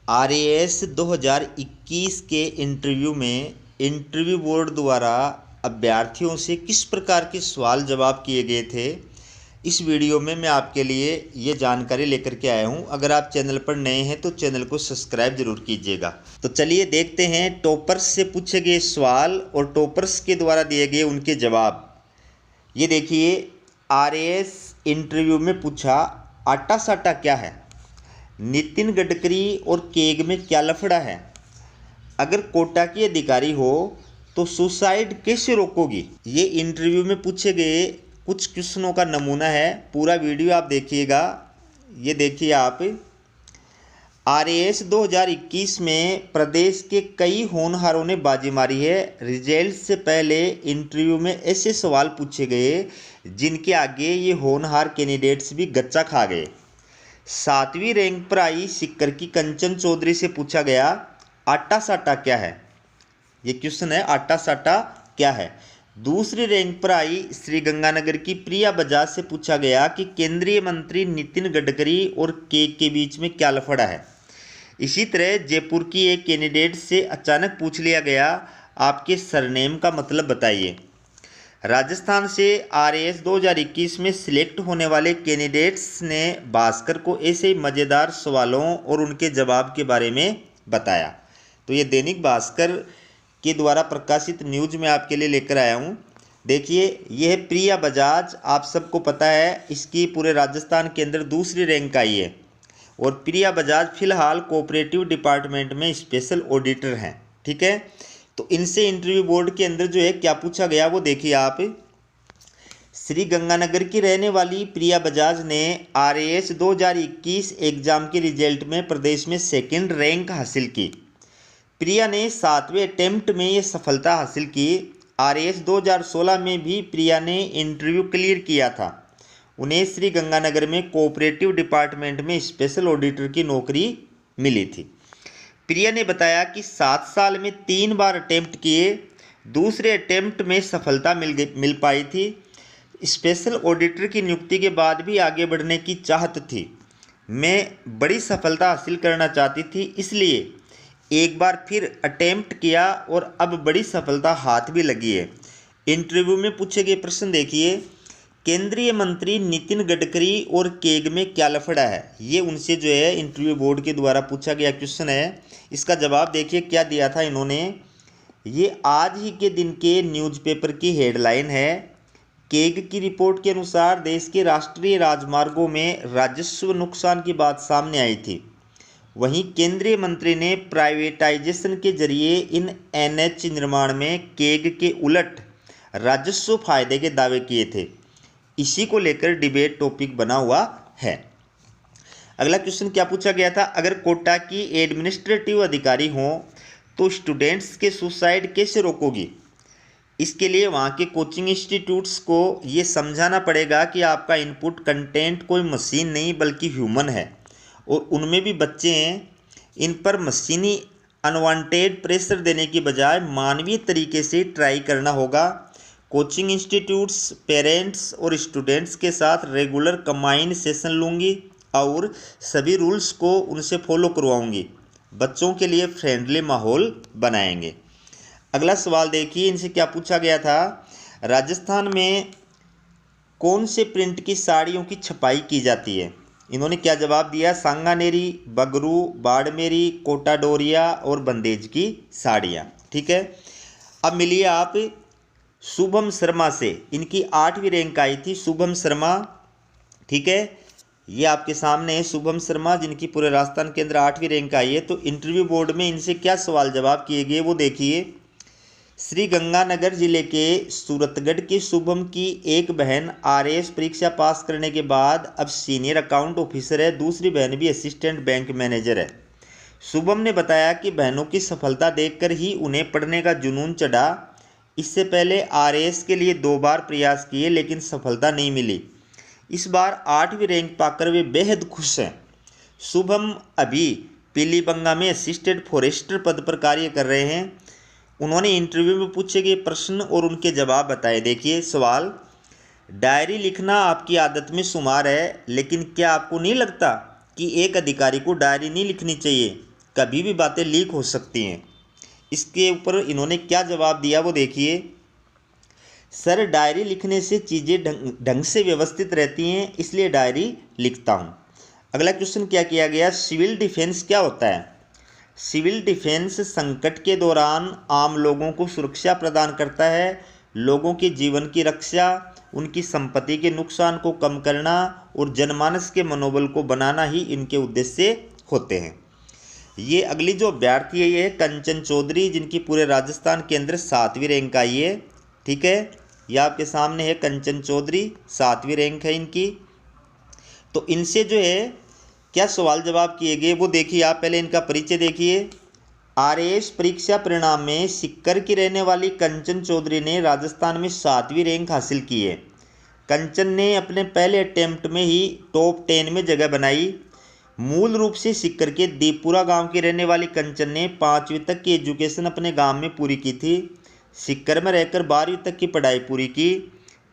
RAS 2021 के interview में interview board द्वारा अभ्यर्थियों से किस प्रकार के सवाल जवाब किए गए थे, इस वीडियो में मैं आपके लिए ये जानकारी लेकर के आया हूँ। अगर आप चैनल पर नए हैं तो चैनल को सब्सक्राइब जरूर कीजिएगा। तो चलिए देखते हैं टॉपर्स से पूछे गए सवाल और टॉपर्स के द्वारा दिए गए उनके जवाब। ये देखिए, आरएएस इंटरव्यू में पूछा, आटा साटा क्या है? नितिन गडकरी और केग में क्या लफड़ा है? अगर कोटा की अधिकारी हो तो सुसाइड कैसे रोकोगी? ये इंटरव्यू में पूछे गए कुछ क्वेश्चनों का नमूना है। पूरा वीडियो आप देखिएगा। ये देखिए आप, आरएएस 2021 में प्रदेश के कई होनहारों ने बाजी मारी है। रिजल्ट से पहले इंटरव्यू में ऐसे सवाल पूछे गए जिनके आगे ये होनहार कैंडिडेट्स भी गच्चा खा गए। 7वीं रैंक पर आई सिक्कर की कंचन चौधरी से पूछा गया, आटा साटा क्या है? ये क्वेश्चन है, आटा साटा क्या है। दूसरी रैंक पर आई श्रीगंगानगर की प्रिया बजाज से पूछा गया कि केंद्रीय मंत्री नितिन गडकरी और केग के बीच में क्या लफड़ा है। इसी तरह जयपुर की एक कैंडिडेट से अचानक पूछ लिया गया, आपके सरनेम का मतलब बताइए। राजस्थान से आरएएस 2021 में सिलेक्ट होने वाले कैंडिडेट्स ने भास्कर को ऐसे ही मज़ेदार सवालों और उनके जवाब के बारे में बताया। तो ये दैनिक भास्कर के द्वारा प्रकाशित न्यूज़ में आपके लिए लेकर आया हूँ। देखिए, ये है प्रिया बजाज। आप सबको पता है, इसकी पूरे राजस्थान के अंदर दूसरी रैंक आई है। और प्रिया बजाज फिलहाल कोऑपरेटिव डिपार्टमेंट में स्पेशल ऑडिटर हैं। ठीक है, तो इनसे इंटरव्यू बोर्ड के अंदर जो है क्या पूछा गया वो देखिए आप। श्री गंगानगर की रहने वाली प्रिया बजाज ने आरएएस 2021 एग्जाम के रिजल्ट में प्रदेश में सेकंड रैंक हासिल की। प्रिया ने 7वें अटेम्प्ट में ये सफलता हासिल की। आरएएस 2016 में भी प्रिया ने इंटरव्यू क्लियर किया था। उन्हें श्री गंगानगर में कोऑपरेटिव डिपार्टमेंट में स्पेशल ऑडिटर की नौकरी मिली थी। प्रिया ने बताया कि 7 साल में 3 बार अटेम्प्ट किए, दूसरे अटेम्प्ट में सफलता मिल पाई थी। स्पेशल ऑडिटर की नियुक्ति के बाद भी आगे बढ़ने की चाहत थी। मैं बड़ी सफलता हासिल करना चाहती थी, इसलिए एक बार फिर अटेम्प्ट किया और अब बड़ी सफलता हाथ भी लगी है। इंटरव्यू में पूछे गए प्रश्न देखिए, केंद्रीय मंत्री नितिन गडकरी और केग में क्या लफड़ा है? ये उनसे जो है इंटरव्यू बोर्ड के द्वारा पूछा गया क्वेश्चन है। इसका जवाब देखिए क्या दिया था इन्होंने। ये आज ही के दिन के न्यूज़पेपर की हेडलाइन है। केग की रिपोर्ट के अनुसार देश के राष्ट्रीय राजमार्गों में राजस्व नुकसान की बात सामने आई थी। वहीं केंद्रीय मंत्री ने प्राइवेटाइजेशन के जरिए इन एनएच निर्माण में केग के उलट राजस्व फायदे के दावे किए थे। इसी को लेकर डिबेट टॉपिक बना हुआ है। अगला क्वेश्चन क्या पूछा गया था, अगर कोटा की एडमिनिस्ट्रेटिव अधिकारी हों तो स्टूडेंट्स के सुसाइड कैसे रोकोगी? इसके लिए वहाँ के कोचिंग इंस्टीट्यूट्स को ये समझाना पड़ेगा कि आपका इनपुट कंटेंट कोई मशीन नहीं बल्कि ह्यूमन है और उनमें भी बच्चे हैं। इन पर मशीनी अनवांटेड प्रेशर देने की बजाय मानवीय तरीके से ट्राई करना होगा। कोचिंग इंस्टीट्यूट्स पेरेंट्स और स्टूडेंट्स के साथ रेगुलर कंबाइंड सेशन लूँगी और सभी रूल्स को उनसे फॉलो करवाऊँगी। बच्चों के लिए फ्रेंडली माहौल बनाएंगे। अगला सवाल देखिए, इनसे क्या पूछा गया था, राजस्थान में कौन से प्रिंट की साड़ियों की छपाई की जाती है? इन्होंने क्या जवाब दिया, सांगानेरी, बगरू, बाड़मेरी, कोटा डोरिया और बंदेज की साड़ियाँ। ठीक है, अब मिलिए आप शुभम शर्मा से। इनकी 8वीं रैंक आई थी, शुभम शर्मा। ठीक है, ये आपके सामने है शुभम शर्मा, जिनकी पूरे राजस्थान के अंदर 8वीं रैंक आई है। तो इंटरव्यू बोर्ड में इनसे क्या सवाल जवाब किए गए वो देखिए। श्री गंगानगर जिले के सूरतगढ़ की शुभम की एक बहन आरएएस परीक्षा पास करने के बाद अब सीनियर अकाउंट ऑफिसर है, दूसरी बहन भी असिस्टेंट बैंक मैनेजर है। शुभम ने बताया कि बहनों की सफलता देखकर ही उन्हें पढ़ने का जुनून चढ़ा। इससे पहले आरएएस के लिए 2 बार प्रयास किए लेकिन सफलता नहीं मिली। इस बार 8वीं रैंक पाकर वे बेहद खुश हैं। शुभम अभी पीलीबंगा में असिस्टेंट फॉरेस्टर पद पर कार्य कर रहे हैं। उन्होंने इंटरव्यू में पूछे गए प्रश्न और उनके जवाब बताए। देखिए सवाल, डायरी लिखना आपकी आदत में शुमार है, लेकिन क्या आपको नहीं लगता कि एक अधिकारी को डायरी नहीं लिखनी चाहिए? कभी भी बातें लीक हो सकती हैं। इसके ऊपर इन्होंने क्या जवाब दिया वो देखिए। सर, डायरी लिखने से चीज़ें ढंग से व्यवस्थित रहती हैं, इसलिए डायरी लिखता हूँ। अगला क्वेश्चन क्या किया गया, सिविल डिफेंस क्या होता है। सिविल डिफेंस संकट के दौरान आम लोगों को सुरक्षा प्रदान करता है। लोगों के जीवन की रक्षा, उनकी संपत्ति के नुकसान को कम करना और जनमानस के मनोबल को बनाना ही इनके उद्देश्य होते हैं। ये अगली जो अभ्यर्थी है ये है कंचन चौधरी, जिनकी पूरे राजस्थान के अंदर 7वीं रैंक आई है। ठीक है, ये आपके सामने है कंचन चौधरी, 7वीं रैंक है इनकी। तो इनसे जो है क्या सवाल जवाब किए गए वो देखिए। आप पहले इनका परिचय देखिए। आरएएस परीक्षा परिणाम में सीकर की रहने वाली कंचन चौधरी ने राजस्थान में 7वीं रैंक हासिल की है। कंचन ने अपने पहले अटेम्प्ट में ही टॉप 10 में जगह बनाई। मूल रूप से सीकर के दीपुरा गांव की रहने वाली कंचन ने 5वीं तक की एजुकेशन अपने गांव में पूरी की थी। सीकर में रहकर 12वीं तक की पढ़ाई पूरी की।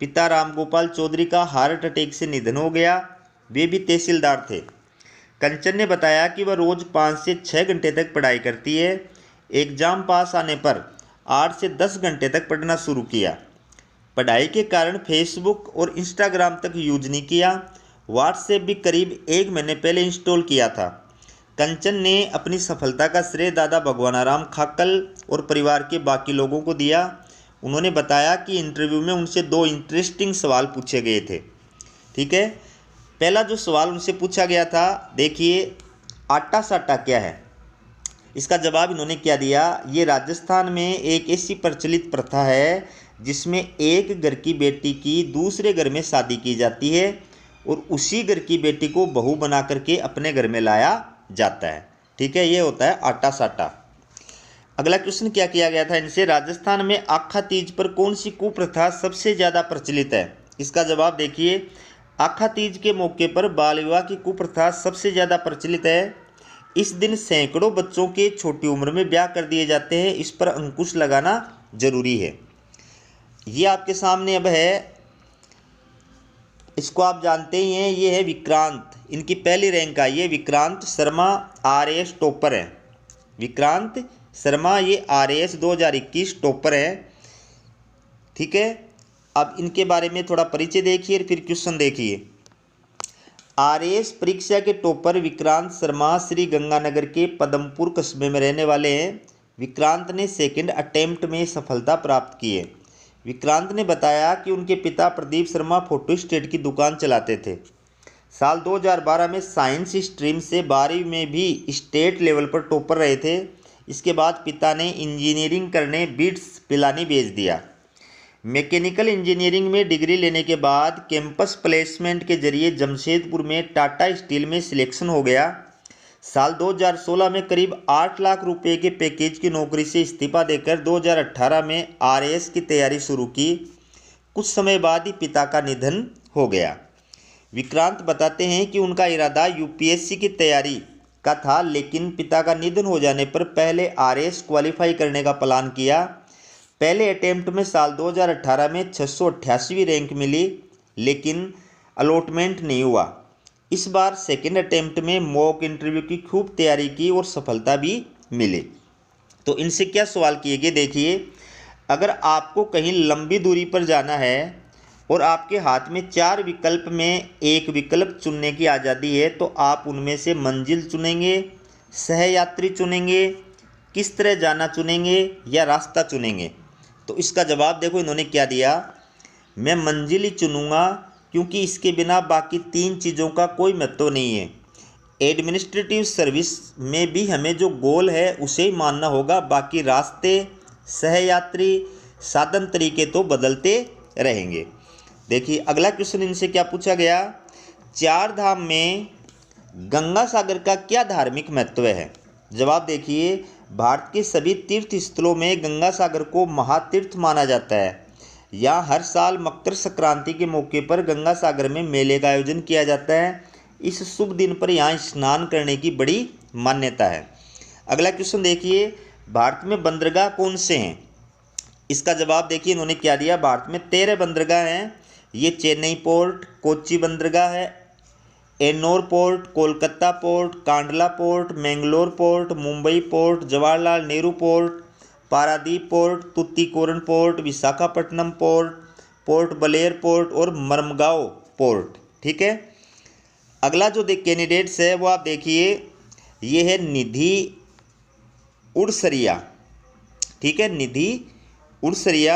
पिता रामगोपाल चौधरी का हार्ट अटैक से निधन हो गया, वे भी तहसीलदार थे। कंचन ने बताया कि वह रोज़ 5 से 6 घंटे तक पढ़ाई करती है। एग्ज़ाम पास आने पर 8 से 10 घंटे तक पढ़ना शुरू किया। पढ़ाई के कारण फेसबुक और इंस्टाग्राम तक यूज नहीं किया। व्हाट्सएप भी करीब 1 महीने पहले इंस्टॉल किया था। कंचन ने अपनी सफलता का श्रेय दादा भगवानाराम खाक्कल और परिवार के बाकी लोगों को दिया। उन्होंने बताया कि इंटरव्यू में उनसे 2 इंटरेस्टिंग सवाल पूछे गए थे। ठीक है, पहला जो सवाल उनसे पूछा गया था, देखिए, आटा साटा क्या है। इसका जवाब इन्होंने क्या दिया, ये राजस्थान में एक ऐसी प्रचलित प्रथा है जिसमें एक घर की बेटी की दूसरे घर में शादी की जाती है और उसी घर की बेटी को बहू बना करके अपने घर में लाया जाता है। ठीक है, ये होता है आटा साटा। अगला क्वेश्चन क्या किया गया था इनसे, राजस्थान में आखा तीज पर कौन सी कुप्रथा सबसे ज़्यादा प्रचलित है। इसका जवाब देखिए। आखा तीज के मौके पर बाल विवाह की कुप्रथा सबसे ज़्यादा प्रचलित है। इस दिन सैकड़ों बच्चों के छोटी उम्र में ब्याह कर दिए जाते हैं। इस पर अंकुश लगाना जरूरी है। ये आपके सामने अब है, इसको आप जानते ही हैं, ये है विक्रांत, इनकी पहली रैंक आई है। विक्रांत शर्मा आरएएस टॉपर है। विक्रांत शर्मा ये आरएएस 2021 टॉपर है। ठीक है, अब इनके बारे में थोड़ा परिचय देखिए फिर क्वेश्चन देखिए। आरएएस परीक्षा के टॉपर विक्रांत शर्मा श्री गंगानगर के पदमपुर कस्बे में रहने वाले हैं। विक्रांत ने सेकंड अटेम्प्ट में सफलता प्राप्त की है। विक्रांत ने बताया कि उनके पिता प्रदीप शर्मा फोटो स्टेट की दुकान चलाते थे। साल 2012 में साइंस स्ट्रीम से 12वीं में भी स्टेट लेवल पर टॉपर रहे थे। इसके बाद पिता ने इंजीनियरिंग करने बिट्स पिलानी भेज दिया। मैकेनिकल इंजीनियरिंग में डिग्री लेने के बाद कैंपस प्लेसमेंट के जरिए जमशेदपुर में टाटा स्टील में सिलेक्शन हो गया। साल 2016 में करीब 8 लाख रुपए के पैकेज की नौकरी से इस्तीफा देकर 2018 में आरएएस की तैयारी शुरू की। कुछ समय बाद ही पिता का निधन हो गया। विक्रांत बताते हैं कि उनका इरादा यूपीएससी की तैयारी का था, लेकिन पिता का निधन हो जाने पर पहले आरएएस क्वालिफाई करने का प्लान किया। पहले अटेम्प्ट में साल 2018 में 688वीं रैंक मिली, लेकिन अलॉटमेंट नहीं हुआ। इस बार सेकंड अटेम्प्ट में मॉक इंटरव्यू की खूब तैयारी की और सफलता भी मिली। तो इनसे क्या सवाल किए गए देखिए। अगर आपको कहीं लंबी दूरी पर जाना है और आपके हाथ में 4 विकल्प में एक विकल्प चुनने की आज़ादी है, तो आप उनमें से मंजिल चुनेंगे, सहयात्री चुनेंगे, किस तरह जाना चुनेंगे या रास्ता चुनेंगे। तो इसका जवाब देखो इन्होंने क्या दिया, मैं मंजिल ही चुनूंगा, क्योंकि इसके बिना बाकी 3 चीज़ों का कोई महत्व नहीं है। एडमिनिस्ट्रेटिव सर्विस में भी हमें जो गोल है उसे ही मानना होगा, बाकी रास्ते, सहयात्री, साधन तरीके तो बदलते रहेंगे। देखिए अगला क्वेश्चन इनसे क्या पूछा गया, 4 धाम में गंगा सागर का क्या धार्मिक महत्व है। जवाब देखिए, भारत के सभी तीर्थ स्थलों में गंगा सागर को महातीर्थ माना जाता है। यहाँ हर साल मकर संक्रांति के मौके पर गंगा सागर में मेले का आयोजन किया जाता है। इस शुभ दिन पर यहाँ स्नान करने की बड़ी मान्यता है। अगला क्वेश्चन देखिए, भारत में बंदरगाह कौन से हैं। इसका जवाब देखिए इन्होंने क्या दिया, भारत में 13 बंदरगाह हैं। ये चेन्नई पोर्ट, कोच्चि बंदरगाह है, Ennore port, Kolkata port, Kandla port, Mangalore port, Mumbai port, Jawaharlal Nehru port, Paradip port, Tuticorin port, Visakhapatnam port, Port Blair port और मरमगांव पोर्ट। ठीक है, अगला जो कैंडिडेट्स है वो आप देखिए, ये है निधि उड़सरिया। ठीक है, निधि उड़सरिया,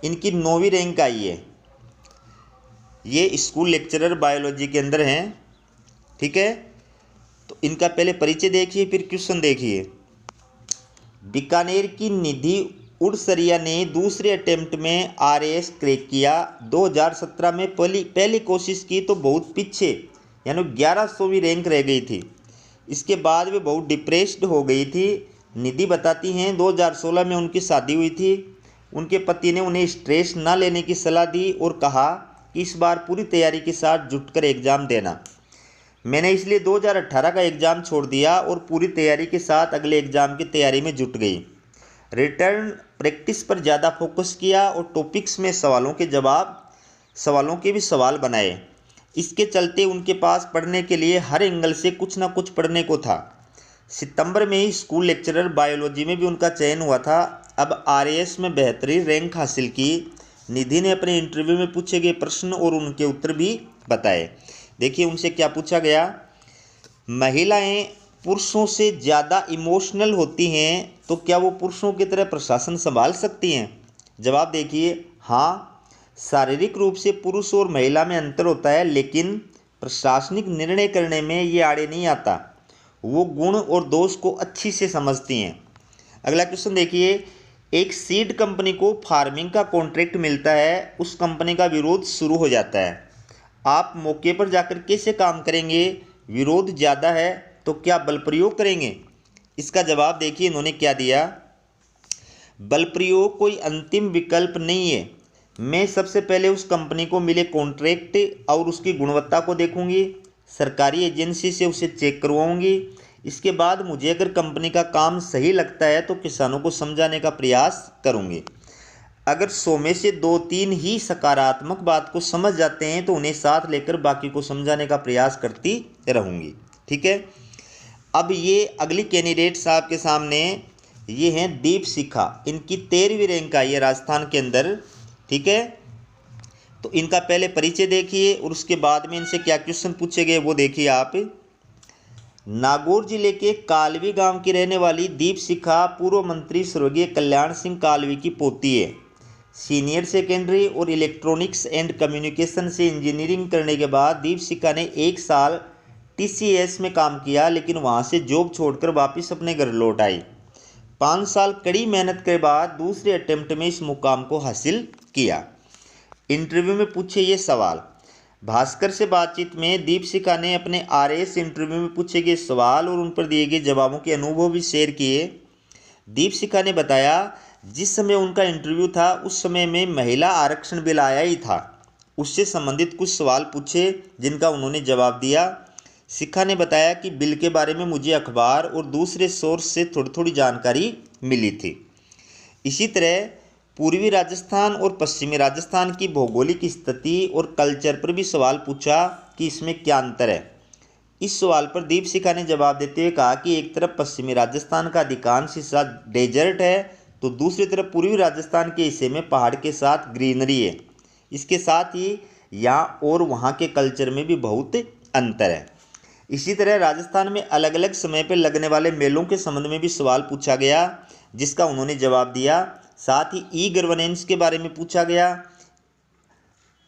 इनकी 9वीं रैंक आई है। ये स्कूल लेक्चरर बायोलॉजी के अंदर हैं। ठीक है, तो इनका पहले परिचय देखिए फिर क्वेश्चन देखिए। बीकानेर की निधि उड़सरिया ने दूसरे अटेम्प्ट में RAS क्रैक किया। 2017 में पहली कोशिश की तो बहुत पीछे, यानी 1100वीं रैंक रह गई थी। इसके बाद वे बहुत डिप्रेस्ड हो गई थी। निधि बताती हैं 2016 में उनकी शादी हुई थी। उनके पति ने उन्हें स्ट्रेस ना लेने की सलाह दी और कहा कि इस बार पूरी तैयारी के साथ जुटकर एग्ज़ाम देना। मैंने इसलिए 2018 का एग्ज़ाम छोड़ दिया और पूरी तैयारी के साथ अगले एग्ज़ाम की तैयारी में जुट गई। रिटर्न प्रैक्टिस पर ज़्यादा फोकस किया और टॉपिक्स में सवालों के भी सवाल बनाए। इसके चलते उनके पास पढ़ने के लिए हर एंगल से कुछ ना कुछ पढ़ने को था। सितंबर में ही स्कूल लेक्चरर बायोलॉजी में भी उनका चयन हुआ था। अब RAS में बेहतरीन रैंक हासिल की। निधि ने अपने इंटरव्यू में पूछे गए प्रश्न और उनके उत्तर भी बताए। देखिए उनसे क्या पूछा गया। महिलाएं पुरुषों से ज़्यादा इमोशनल होती हैं तो क्या वो पुरुषों की तरह प्रशासन संभाल सकती हैं? जवाब देखिए, हाँ, शारीरिक रूप से पुरुष और महिला में अंतर होता है, लेकिन प्रशासनिक निर्णय करने में ये आड़े नहीं आता। वो गुण और दोष को अच्छी से समझती हैं। अगला क्वेश्चन देखिए। एक सीड कंपनी को फार्मिंग का कॉन्ट्रैक्ट मिलता है, उस कंपनी का विरोध शुरू हो जाता है। आप मौके पर जाकर कैसे काम करेंगे? विरोध ज़्यादा है तो क्या बल प्रयोग करेंगे? इसका जवाब देखिए इन्होंने क्या दिया। बल प्रयोग कोई अंतिम विकल्प नहीं है। मैं सबसे पहले उस कंपनी को मिले कॉन्ट्रैक्ट और उसकी गुणवत्ता को देखूंगी, सरकारी एजेंसी से उसे चेक करवाऊंगी। इसके बाद मुझे अगर कंपनी का काम सही लगता है तो किसानों को समझाने का प्रयास करूंगी। अगर 100 में से 2-3 ही सकारात्मक बात को समझ जाते हैं तो उन्हें साथ लेकर बाकी को समझाने का प्रयास करती रहूंगी। ठीक है, अब ये अगली कैंडिडेट साहब के सामने ये हैं दीपशिखा। इनकी 13वीं रैंक आई है राजस्थान के अंदर। ठीक है, तो इनका पहले परिचय देखिए और उसके बाद में इनसे क्या क्वेश्चन पूछे गए वो देखिए आप। नागौर जिले के कालवी गांव की रहने वाली दीपशिखा पूर्व मंत्री स्वर्गीय कल्याण सिंह कालवी की पोती है। सीनियर सेकेंडरी और इलेक्ट्रॉनिक्स एंड कम्युनिकेशन से इंजीनियरिंग करने के बाद दीपशिखा ने 1 साल TCS में काम किया, लेकिन वहां से जॉब छोड़कर वापस अपने घर लौट आई। 5 साल कड़ी मेहनत के बाद दूसरे अटेम्प्ट में इस मुकाम को हासिल किया। इंटरव्यू में पूछे ये सवाल। भास्कर से बातचीत में दीपशिखा ने अपने RAS इंटरव्यू में पूछे गए सवाल और उन पर दिए गए जवाबों के अनुभव भी शेयर किए। दीपशिखा ने बताया, जिस समय उनका इंटरव्यू था उस समय में महिला आरक्षण बिल आया ही था। उससे संबंधित कुछ सवाल पूछे जिनका उन्होंने जवाब दिया। शिखा ने बताया कि बिल के बारे में मुझे अखबार और दूसरे सोर्स से थोड़ी थोड़ी जानकारी मिली थी। इसी तरह पूर्वी राजस्थान और पश्चिमी राजस्थान की भौगोलिक स्थिति और कल्चर पर भी सवाल पूछा कि इसमें क्या अंतर है। इस सवाल पर दीपशिखा ने जवाब देते हुए कहा कि एक तरफ पश्चिमी राजस्थान का अधिकांश हिस्सा डेजर्ट है तो दूसरी तरफ पूर्वी राजस्थान के हिस्से में पहाड़ के साथ ग्रीनरी है। इसके साथ ही यहाँ और वहाँ के कल्चर में भी बहुत अंतर है। इसी तरह राजस्थान में अलग अलग समय पर लगने वाले मेलों के संबंध में भी सवाल पूछा गया, जिसका उन्होंने जवाब दिया। साथ ही ई-गवर्नेंस के बारे में पूछा गया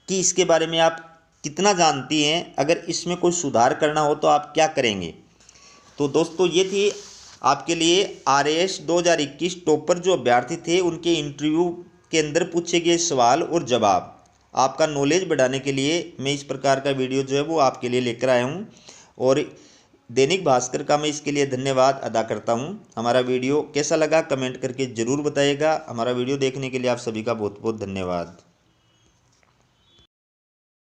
कि इसके बारे में आप कितना जानती हैं, अगर इसमें कोई सुधार करना हो तो आप क्या करेंगे। तो दोस्तों ये थी आपके लिए RAS 2021 टॉपर जो अभ्यर्थी थे उनके इंटरव्यू के अंदर पूछे गए सवाल और जवाब। आपका नॉलेज बढ़ाने के लिए मैं इस प्रकार का वीडियो जो है वो आपके लिए लेकर आया हूँ और दैनिक भास्कर का मैं इसके लिए धन्यवाद अदा करता हूं। हमारा वीडियो कैसा लगा कमेंट करके ज़रूर बताइएगा। हमारा वीडियो देखने के लिए आप सभी का बहुत बहुत धन्यवाद।